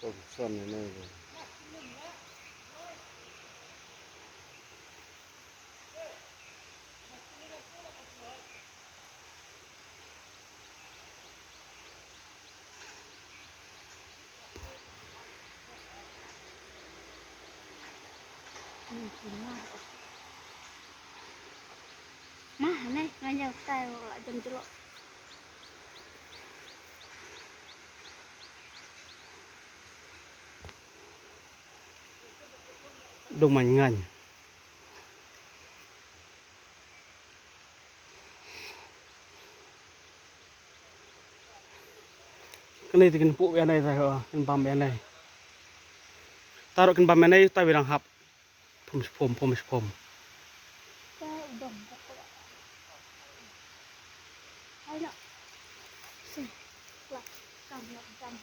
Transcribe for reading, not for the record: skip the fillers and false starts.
ผมซ่อนในนี่เลยmah nih ngajak tayo jam jelokดูมันงันก็เลยติกันปุ๊บอะไรใส่เหรอกันปั๊มอะไรตาเรากันปั๊มอะไรตาเวรังหับผม tayo dong kok ayo sih lah jam